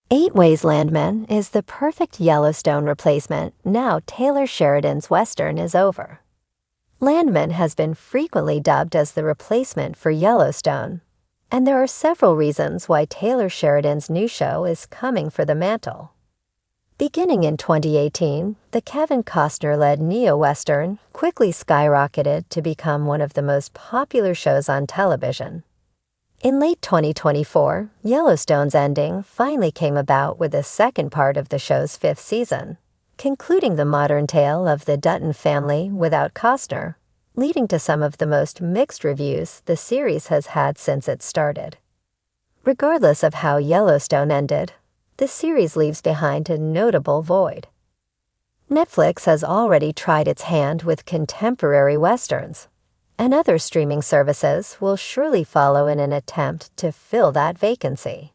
Eight Ways Landman is the perfect Yellowstone replacement now Taylor Sheridan's Western is over. Landman has been frequently dubbed as the replacement for Yellowstone, and there are several reasons why Taylor Sheridan's new show is coming for the mantle. Beginning in 2018, the Kevin Costner-led neo-Western quickly skyrocketed to become one of the most popular shows on television. In late 2024, Yellowstone's ending finally came about with the second part of the show's fifth season, concluding the modern tale of the Dutton family without Costner, leading to some of the most mixed reviews the series has had since it started. Regardless of how Yellowstone ended, the series leaves behind a notable void. Netflix has already tried its hand with contemporary westerns, and other streaming services will surely follow in an attempt to fill that vacancy.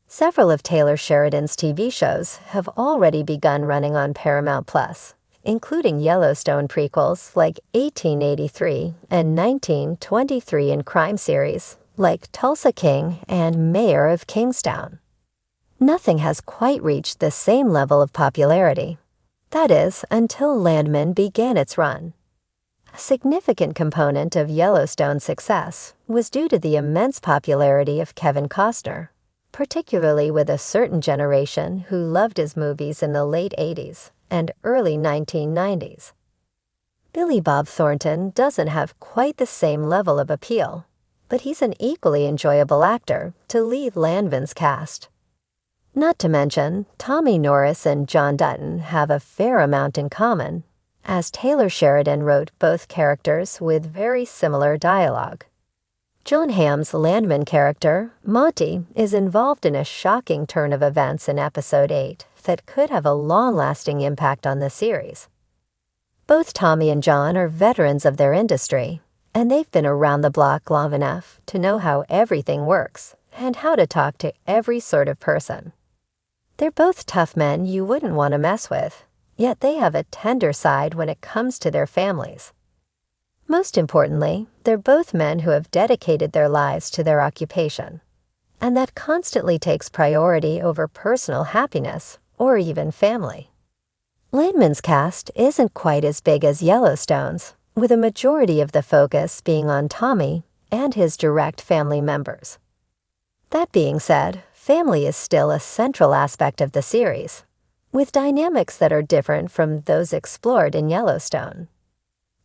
Several of Taylor Sheridan's TV shows have already begun running on Paramount+, including Yellowstone prequels like 1883 and 1923 and crime series like Tulsa King and Mayor of Kingstown. Nothing has quite reached the same level of popularity. That is, until Landman began its run. A significant component of Yellowstone's success was due to the immense popularity of Kevin Costner, particularly with a certain generation who loved his movies in the late 80s and early 1990s. Billy Bob Thornton doesn't have quite the same level of appeal, but he's an equally enjoyable actor to lead Landman's cast. Not to mention, Tommy Norris and John Dutton have a fair amount in common, as Taylor Sheridan wrote both characters with very similar dialogue. Jon Hamm's Landman character, Monty, is involved in a shocking turn of events in Episode 8 that could have a long-lasting impact on the series. Both Tommy and John are veterans of their industry, and they've been around the block long enough to know how everything works and how to talk to every sort of person. They're both tough men you wouldn't want to mess with, yet they have a tender side when it comes to their families. Most importantly, they're both men who have dedicated their lives to their occupation, and that constantly takes priority over personal happiness or even family. Landman's cast isn't quite as big as Yellowstone's, with a majority of the focus being on Tommy and his direct family members. That being said, family is still a central aspect of the series, with dynamics that are different from those explored in Yellowstone.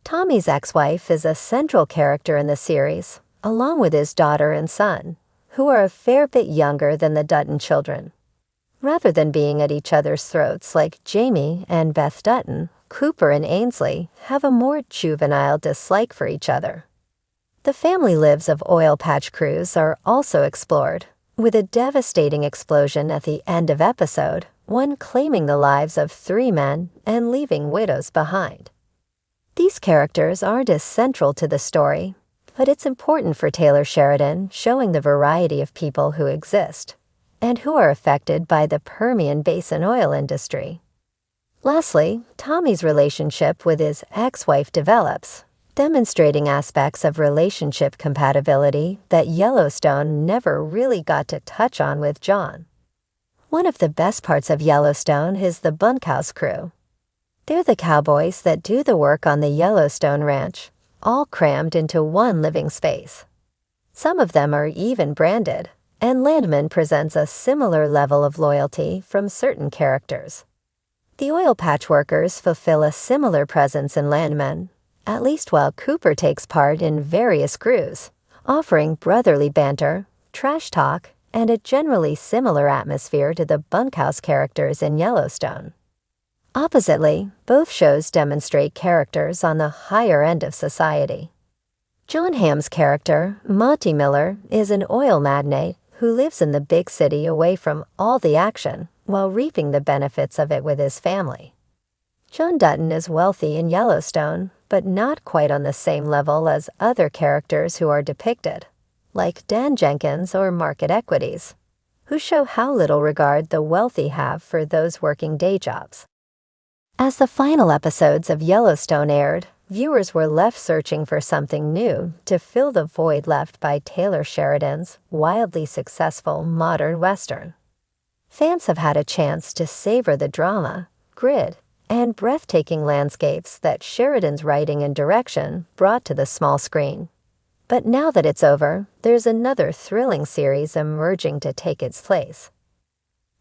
Tommy's ex-wife is a central character in the series, along with his daughter and son, who are a fair bit younger than the Dutton children. Rather than being at each other's throats like Jamie and Beth Dutton, Cooper and Ainsley have a more juvenile dislike for each other. The family lives of oil patch crews are also explored, with a devastating explosion at the end of episode 1 claiming the lives of 3 men and leaving widows behind. These characters aren't as central to the story, but it's important for Taylor Sheridan showing the variety of people who exist and who are affected by the Permian Basin oil industry. Lastly, Tommy's relationship with his ex-wife develops, demonstrating aspects of relationship compatibility that Yellowstone never really got to touch on with John. One of the best parts of Yellowstone is the bunkhouse crew. They're the cowboys that do the work on the Yellowstone ranch, all crammed into one living space. Some of them are even branded, and Landman presents a similar level of loyalty from certain characters. The oil patch workers fulfill a similar presence in Landman, at least while Cooper takes part in various crews, offering brotherly banter, trash talk, and a generally similar atmosphere to the bunkhouse characters in Yellowstone. Oppositely, both shows demonstrate characters on the higher end of society. Jon Hamm's character, Monty Miller, is an oil magnate who lives in the big city away from all the action while reaping the benefits of it with his family. John Dutton is wealthy in Yellowstone, but not quite on the same level as other characters who are depicted, like Dan Jenkins or Market Equities, who show how little regard the wealthy have for those working day jobs. As the final episodes of Yellowstone aired, viewers were left searching for something new to fill the void left by Taylor Sheridan's wildly successful modern Western. Fans have had a chance to savor the drama, grit, and breathtaking landscapes that Sheridan's writing and direction brought to the small screen. But now that it's over, there's another thrilling series emerging to take its place.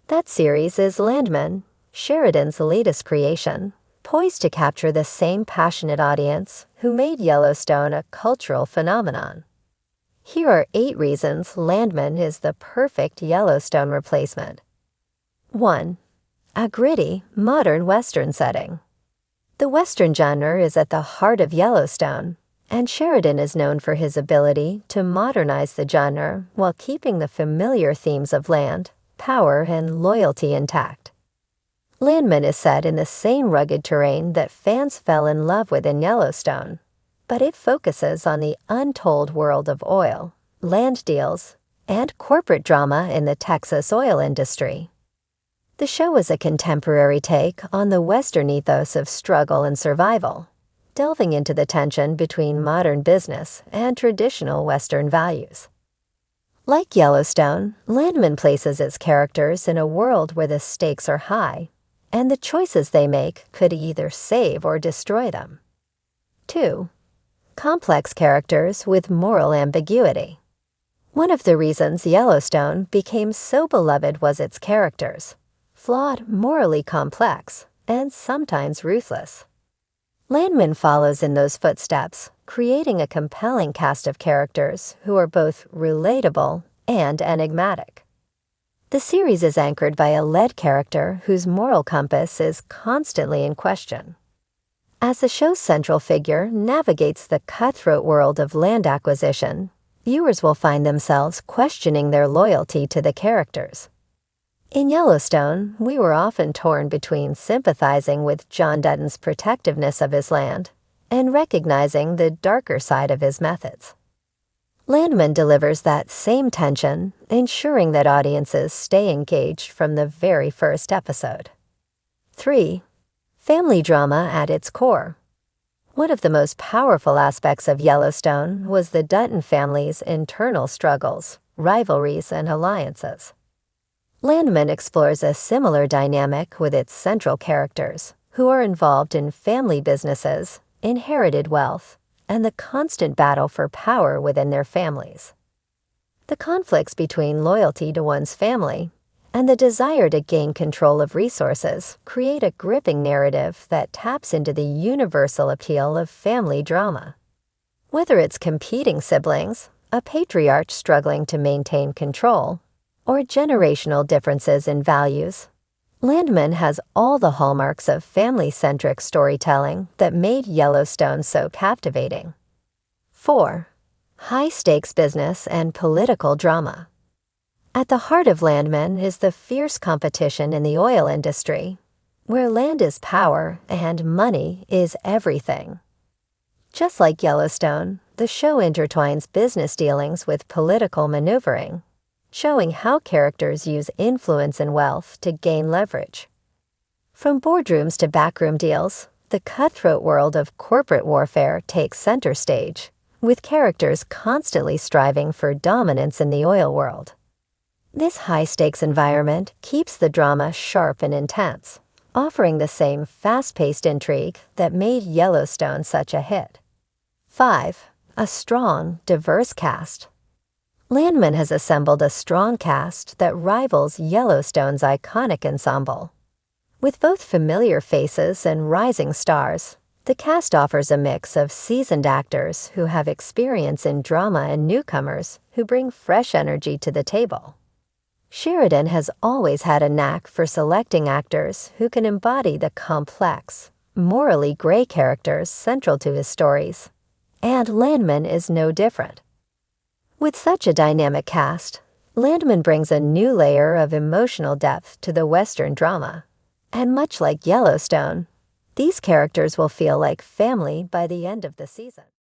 That series is LANDMAN, Sheridan's latest creation, poised to capture the same passionate audience who made Yellowstone a cultural phenomenon. Here are 8 reasons LANDMAN is the perfect Yellowstone replacement. 1. A gritty, modern Western setting. The Western genre is at the heart of Yellowstone, and Sheridan is known for his ability to modernize the genre while keeping the familiar themes of land, power, and loyalty intact. LANDMAN is set in the same rugged terrain that fans fell in love with in Yellowstone, but it focuses on the untold world of oil, land deals, and corporate drama in the Texas oil industry. The show is a contemporary take on the Western ethos of struggle and survival, delving into the tension between modern business and traditional Western values. Like Yellowstone, LANDMAN places its characters in a world where the stakes are high, and the choices they make could either save or destroy them. 2. Complex characters with moral ambiguity. One of the reasons Yellowstone became so beloved was its characters, flawed, morally complex, and sometimes ruthless. LANDMAN follows in those footsteps, creating a compelling cast of characters who are both relatable and enigmatic. The series is anchored by a lead character whose moral compass is constantly in question. As the show's central figure navigates the cutthroat world of land acquisition, viewers will find themselves questioning their loyalty to the characters. In Yellowstone, we were often torn between sympathizing with John Dutton's protectiveness of his land and recognizing the darker side of his methods. LANDMAN delivers that same tension, ensuring that audiences stay engaged from the very first episode. 3. Family drama at its core. One of the most powerful aspects of Yellowstone was the Dutton family's internal struggles, rivalries, and alliances. LANDMAN explores a similar dynamic with its central characters, who are involved in family businesses, inherited wealth, and the constant battle for power within their families. The conflicts between loyalty to one's family and the desire to gain control of resources create a gripping narrative that taps into the universal appeal of family drama. Whether it's competing siblings, a patriarch struggling to maintain control, or generational differences in values, LANDMAN has all the hallmarks of family-centric storytelling that made Yellowstone so captivating. 4. High-stakes business and political drama. At the heart of LANDMAN is the fierce competition in the oil industry, where land is power and money is everything. Just like Yellowstone, the show intertwines business dealings with political maneuvering, showing how characters use influence and wealth to gain leverage. From boardrooms to backroom deals, the cutthroat world of corporate warfare takes center stage, with characters constantly striving for dominance in the oil world. This high-stakes environment keeps the drama sharp and intense, offering the same fast-paced intrigue that made Yellowstone such a hit. 5. A strong, diverse cast. LANDMAN has assembled a strong cast that rivals Yellowstone's iconic ensemble. With both familiar faces and rising stars, the cast offers a mix of seasoned actors who have experience in drama and newcomers who bring fresh energy to the table. Sheridan has always had a knack for selecting actors who can embody the complex, morally gray characters central to his stories, and LANDMAN is no different. With such a dynamic cast, LANDMAN brings a new layer of emotional depth to the Western drama. And much like Yellowstone, these characters will feel like family by the end of the season.